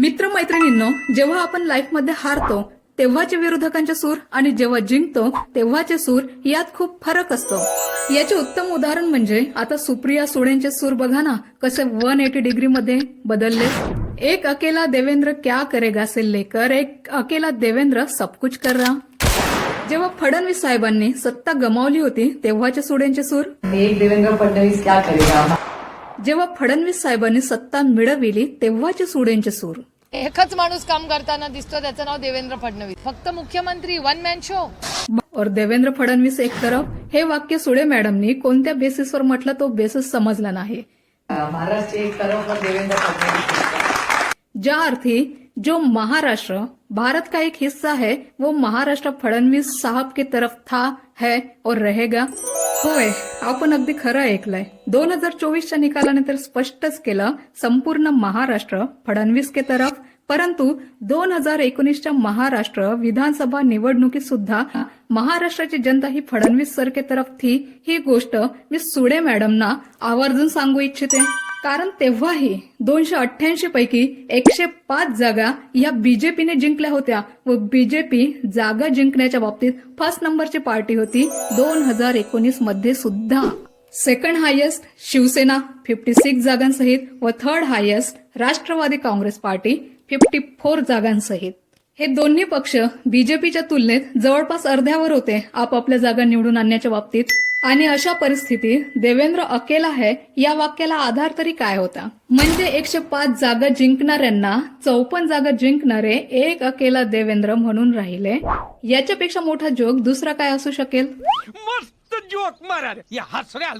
मित्रमैत्रिणींनो, जेव्हा आपण लाईफमध्ये हारतो तेव्हाचे विरोधकांचे सूर आणि जेव्हा जिंकतो तेव्हाचे सूर यात खूप फरक असतो. याचे उत्तम उदाहरण म्हणजे आता सुप्रिया सुळेंचे सूर बघा ना, कसे 180 डिग्री मध्ये बदलले. एक अकेला देवेंद्र क्या करेगा से लेकर एक अकेला देवेंद्र सब कुछ कर रहा. जेव्हा फडणवीस साहेबांनी सत्ता गमावली होती तेव्हाचे सुळेंचे सूर. एक देवेंद्र फडणवीस क्या करेगा. जेव्हा फडणवीस साहेबांनी सत्ता मिळविली तेव्हाचे सुळेंचे सूर. एकच माणूस काम करताना दिसतो, त्याचं नाव देवेंद्र फडणवीस. फक्त मुख्यमंत्री, वन मॅन शो. और देवेंद्र फडणवीस एक तरफ. हे वाक्य सुळे मॅडमनी कोणत्या बेसिसवर म्हटलं तो बेसिस समजला नाही. महाराष्ट्र एक तरफ और देवेंद्र फडणवीस. ज्या अर्थी जो महाराष्ट्र भारत का एक हिस्सा है वो महाराष्ट्र फडणवीस साहब की तरफ था, है और रहेगा. होय, आपण अगदी खरं ऐकलंय. 2024च्या निकालाने तर स्पष्टच केलं, संपूर्ण महाराष्ट्र फडणवीस के तरफ. परंतु 2019च्या महाराष्ट्र विधानसभा निवडणुकीत सुद्धा महाराष्ट्राची जनता ही फडणवीस सर के तरफ थी. ही गोष्ट मी सुळे मॅडमना आवर्जून सांगू इच्छिते. कारण तेव्हाही 288 पैकी 105 जागा या बीजेपीने जिंकल्या होत्या व बीजेपी जागा जिंकण्याच्या बाबतीत फर्स्ट नंबरची पार्टी होती. 2019 मध्ये सुद्धा सेकंड हायेस्ट शिवसेना 56 जागांसहित व third highest Rashtravadi Congress party 54 जागांसहित. हे दोन्ही पक्ष बीजेपीच्या तुलनेत जवळपास अर्ध्यावर होते आपापल्या जागा निवडून आणण्याच्या बाबतीत. आणि अशा परिस्थितीत देवेंद्र अकेला है या वाक्याला आधार तरी काय होता. म्हणजे 105 जागा जिंकणाऱ्यांना 54 जागा जिंकणारे एक अकेला देवेंद्र म्हणून राहिले. याच्यापेक्षा मोठा जोक दुसरा काय असू शकेल. मस्त जोक मारा रे, या हसऱ्याल.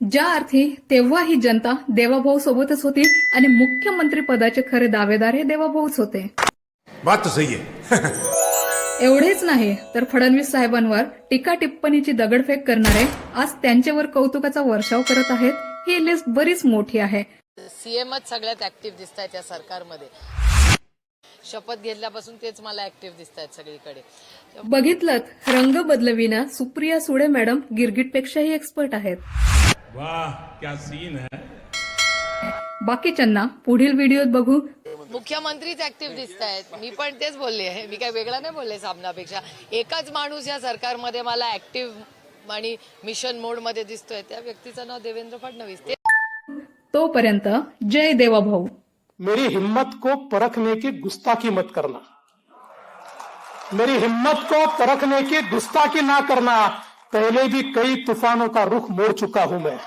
ज्या अर्थी तेव्हा ही जनता देवाभाऊ सोबतच होती आणि मुख्यमंत्री पदाचे खरे दावेदार हे देवाभाऊच होते. बात तो सही है. एवढेच नाही तर फडणवीस साहेबांवर टीका टिप्पणीची दगडफेक करणारे आज त्यांच्यावर कौतुकाचा वर्षाव करत आहेत. ही लिस्ट बरीच मोठी आहे. सीएमच सगळ्यात ऍक्टिव्ह दिसत आहेत या सरकारमध्ये. शपथ घेतल्यापासून तेच मला ऍक्टिव्ह दिसत आहेत सगळीकडे. बघितलत, रंग बदलविना सुप्रिया सुळे मॅडम गिरगिटपेक्षाही एक्सपर्ट आहेत. वाह क्या सीन है. बाकीच्यांना पुढील व्हिडिओत बघू. मुख्यमंत्रीच ऍक्टिव्ह दिसत आहेत. मी पण तेच बोलले आहे, मी काय वेगळा नाही बोलले सामनापेक्षा. एकच माणूस या सरकारमध्ये मला ऍक्टिव्ह आणि मिशन मोड मध्ये दिसतोय, त्या व्यक्तीचं नाव देवेंद्र फडणवीस. तोपर्यंत जय देवाभाऊ. मेरी हिम्मत को परखने की गुस्ताखी मत करना. मेरी हिम्मत को परखने की गुस्ताखी ना करना. पहले भी कई तूफानों का रुख मोड़ चुका हूं मैं.